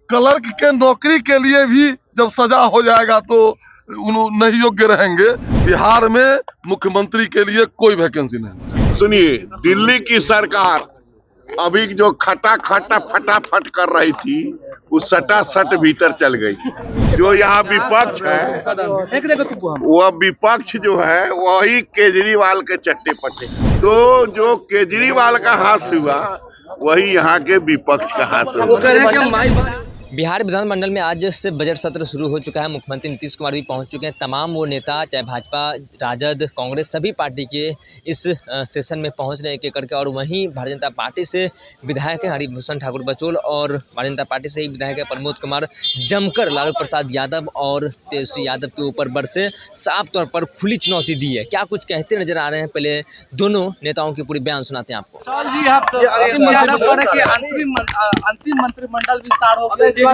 Clerk के नौकरी के लिए भी जब सजा हो जाएगा तो नहीं योग्य रहेंगे। बिहार में मुख्यमंत्री के लिए कोई वैकेंसी नहीं। सुनिए, दिल्ली की सरकार अभी जो खटा फटाफट कर रही थी, उस सटा सट भीतर चल गई। जो यहाँ विपक्ष है, वह विपक्ष जो है वही केजरीवाल के चट्टे पट्टे। तो जो केजरीवाल का हाथ हुआ वही यहाँ के विपक्ष का हाथ हुआ। बिहार विधानमंडल में आज से बजट सत्र शुरू हो चुका है। मुख्यमंत्री नीतीश कुमार भी पहुंच चुके हैं। तमाम वो नेता, चाहे भाजपा, राजद, कांग्रेस, सभी पार्टी के इस सेशन में पहुंच रहे हैं एक एक करके। और वहीं भारतीय जनता पार्टी से विधायक हैं हरिभूषण ठाकुर बचौल और भारतीय जनता पार्टी से ही विधायक है प्रमोद कुमार जमकर लालू प्रसाद यादव और तेजस्वी यादव के ऊपर बरसे, साफ तौर पर खुली चुनौती दी है। क्या कुछ कहते नजर आ रहे हैं, पहले दोनों नेताओं की पूरी बयान सुनाते हैं आपको। अंतिम मंत्रिमंडल विस्तार हो गया, हम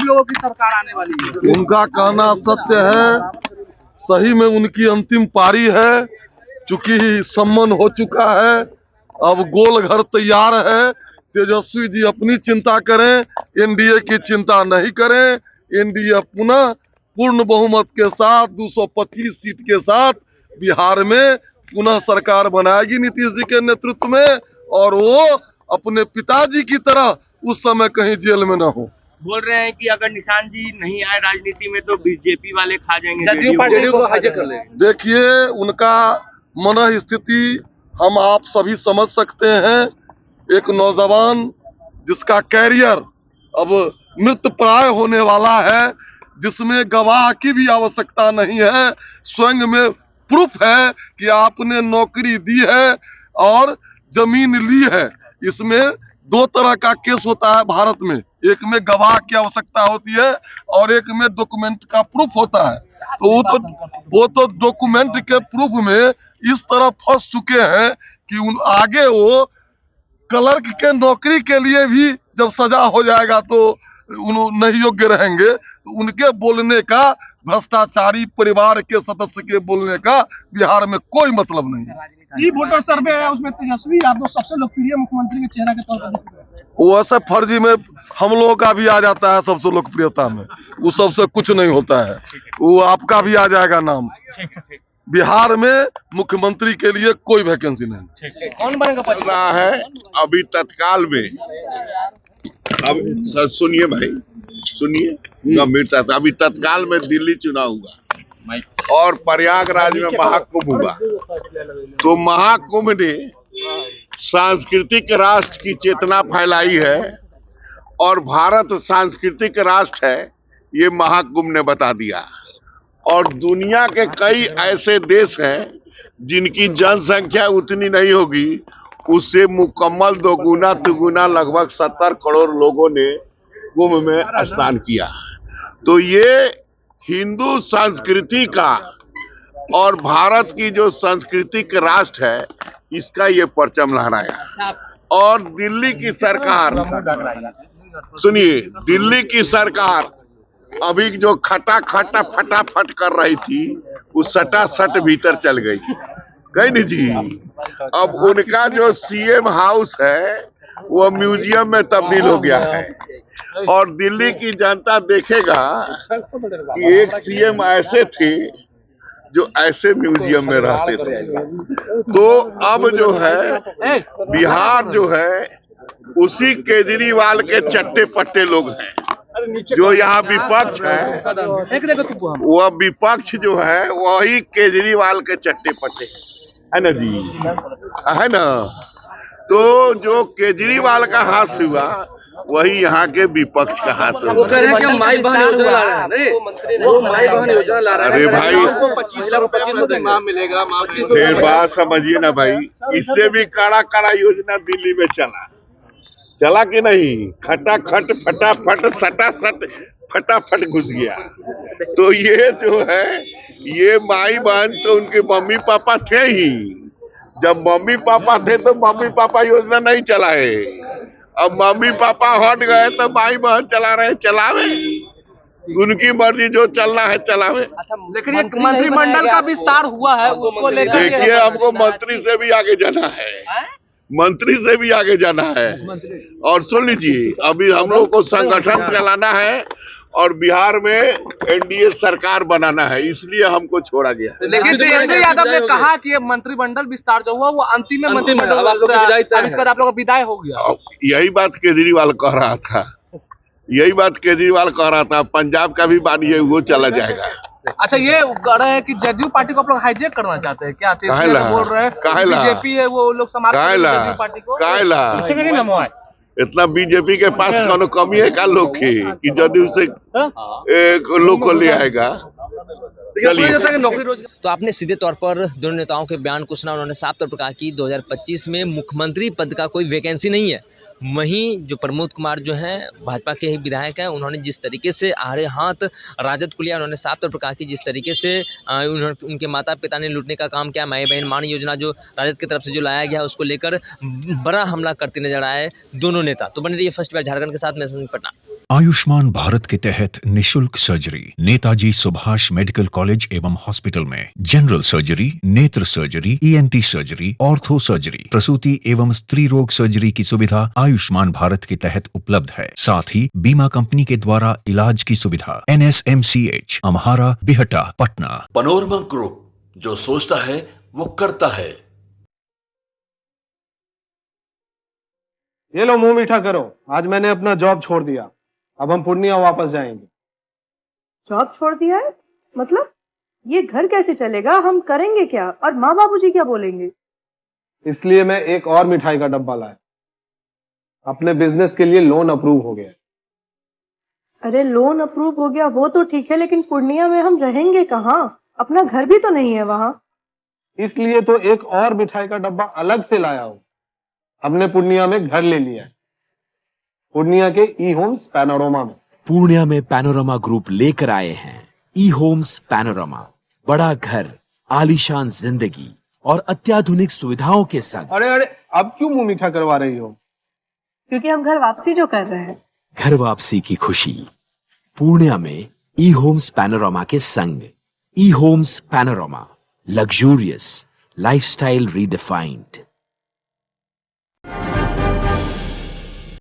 लोगों की सरकार आने वाली है। उनका कहना सत्य है, सही में उनकी अंतिम पारी है। चूंकि सम्मन हो चुका है, अब गोल घर तैयार है। तेजस्वी जी अपनी चिंता करें, एनडीए की चिंता नहीं करें। एनडीए पुनः पूर्ण बहुमत के साथ 225 सीट के साथ बिहार में पुनः सरकार बनाएगी नीतीश जी के नेतृत्व में, और वो अपने पिताजी की तरह उस समय कहीं जेल में न हो। बोल रहे हैं कि अगर निशान जी नहीं आए राजनीति में तो बीजेपी वाले खा जाएंगे, जदयू पार्टी को हाईजैक कर लेंगे। देखिए, उनका मन स्थिति हम आप सभी समझ सकते हैं। एक नौजवान जिसका कैरियर अब मृत प्राय होने वाला है, जिसमें गवाह की भी आवश्यकता नहीं है, स्वयं में प्रूफ है कि आपने नौकरी दी है और जमीन ली है। इसमें दो तरह का केस होता है भारत में, एक में गवाह की आवश्यकता होती है और एक में डॉक्यूमेंट का प्रूफ होता है। तो वो तो डॉक्यूमेंट के प्रूफ में इस तरह फंस चुके हैं कि आगे वो क्लर्क के नौकरी के लिए भी जब सजा हो जाएगा तो नहीं योग्य रहेंगे। उनके बोलने का, भ्रष्टाचारी परिवार के सदस्य के बोलने का बिहार में कोई मतलब नहीं है। जी, वोटर सर्वे है, उसमें तेजस्वी यादव सबसे लोकप्रिय मुख्यमंत्री के चेहरा के तौर पर दिख रहे हैं। वैसे फर्जी में हम लोगों का भी आ जाता है सबसे लोकप्रियता में, वो सबसे कुछ नहीं होता है, वो आपका भी आ जाएगा नाम। बिहार में मुख्यमंत्री के लिए कोई वैकेंसी नहीं। कौन बनेगा रहा है अभी तत्काल में। अब सुनिए भाई, सुनिए गंभीरता से। अभी तत्काल में दिल्ली चुनाव हुआ और प्रयागराज में महाकुंभ हुआ। तो महाकुंभ ने सांस्कृतिक राष्ट्र की चेतना फैलाई है, और भारत सांस्कृतिक राष्ट्र है, ये महाकुंभ ने बता दिया। और दुनिया के कई ऐसे देश हैं जिनकी जनसंख्या उतनी नहीं होगी, उससे मुकम्मल दोगुना तिगुना लगभग 70 करोड़ लोगों ने कुंभ में स्नान किया। तो ये हिंदू संस्कृति का और भारत की जो सांस्कृतिक राष्ट्र है, इसका ये परचम लहराया। और दिल्ली की सरकार, सुनिए, दिल्ली की सरकार अभी जो खटा फटाफट कर रही थी, उस सटा सट भीतर चल गई नहीं जी। अब उनका जो सीएम हाउस है वो म्यूजियम में तब्दील हो गया है, और दिल्ली की जनता देखेगा कि एक सीएम ऐसे थे जो ऐसे म्यूजियम में रहते थे। तो अब जो है बिहार जो है उसी केजरीवाल के चट्टे पट्टे लोग हैं। जो यहाँ विपक्ष है, वह विपक्ष जो है वही केजरीवाल के चट्टे पट्टे है ना जी, है ना। तो जो केजरीवाल का हाथ हुआ वही यहाँ के विपक्ष का हाथ हुआ। अरे भाई, फिर बात समझिए ना भाई, इससे भी कड़ा योजना दिल्ली में चला कि नहीं। खटा खट फटाफट सटा सट फटाफट घुस गया। तो ये जो है, ये माई बहन तो उनके मम्मी पापा थे ही। जब मम्मी पापा थे तो मम्मी पापा योजना नहीं चलाए, अब मम्मी पापा हट गए तो माई बहन चला रहे, चलावे। उनकी मर्जी, जो चलना है चलावे। लेकिन एक मंत्रिमंडल का विस्तार हुआ है, उसको लेकर देखिए, हमको मंत्री से भी आगे जाना है। मंत्री से भी आगे जाना है। और सुन लीजिए, अभी हम लोग को संगठन चलाना है और बिहार में एनडीए सरकार बनाना है, इसलिए हमको छोड़ा गया। लेकिन तेजस्वी यादव ने कहा कि ये मंत्रिमंडल विस्तार जो हुआ वो अंतिम मंत्रिमंडल, अब इसके बाद आप लोग का विदाई हो गया। यही बात केजरीवाल कह रहा था, पंजाब का भी मानिए वो चला जाएगा। अच्छा, ये कह रहे हैं कि जदयू पार्टी को आप लोग हाईजेक करना चाहते हैं क्या? काहेला बोल रहे हैं बीजेपी है वो लोग समाप्त कर देंगे जदयू पार्टी को। काहेला इतना बीजेपी के पास कौन कमी है का लोग की कि जदयू से एक लोग को ले आएगा। तो आपने सीधे तौर पर दोनों नेताओं के बयान को सुना। उन्होंने साफ तौर पर कहा कि 2025 में मुख्यमंत्री पद का कोई वैकेंसी नहीं है। वहीं जो प्रमोद कुमार जो हैं भाजपा के ही विधायक हैं, उन्होंने जिस तरीके से आड़े हाथ राजद को लिया, उन्होंने साफ तौर पर कहा कि जिस तरीके से उनके माता पिता ने लूटने का काम किया, माई बहन मान योजना जो राजद की तरफ से जो लाया गया उसको लेकर बड़ा हमला करते नजर आए दोनों नेता। तो बने रहिए फर्स्ट बार झारखंड के साथ, मैं संदीप पटना। आयुष्मान भारत के तहत निशुल्क surgery Netaji Subhash medical college एवं हॉस्पिटल में जनरल सर्जरी, नेत्र surgery, ENT surgery, ortho surgery, प्रसूति एवं स्त्री रोग सर्जरी की सुविधा आयुष्मान भारत के तहत उपलब्ध है। साथ ही बीमा कंपनी के द्वारा इलाज की सुविधा। NSMCH Amhara, Bihta, Patna. Panorama group, जो सोचता है वो करता है। ये लो मुंह मीठा करो, आज मैंने अपना जॉब छोड़ दिया, अब हम पूर्णिया वापस जाएंगे। जॉब छोड़ दिया है? मतलब ये घर कैसे चलेगा? हम करेंगे क्या? और माँ बाबूजी क्या बोलेंगे? इसलिए मैं एक और मिठाई का डब्बा लाया। अपने बिजनेस के लिए लोन अप्रूव हो गया। अरे लोन अप्रूव हो गया वो तो ठीक है, लेकिन पूर्णिया में हम रहेंगे कहाँ? अपना घर भी तो नहीं है वहाँ। इसलिए तो एक और मिठाई का डब्बा अलग से लाया हूँ। हमने पूर्णिया में घर ले लिया है, पूर्णिया के E-Homes पैनोरमा में। पूर्णिया में पैनोरमा ग्रुप लेकर आए हैं E-Homes पैनोरमा। बड़ा घर, आलीशान जिंदगी और अत्याधुनिक सुविधाओं के संग। अरे अब क्यों मुंह मीठा करवा रही हो? क्योंकि हम घर वापसी जो कर रहे हैं। घर वापसी की खुशी पूर्णिया में E-Homes पैनोरमा के संग। E-Homes panorama, luxurious lifestyle redefined.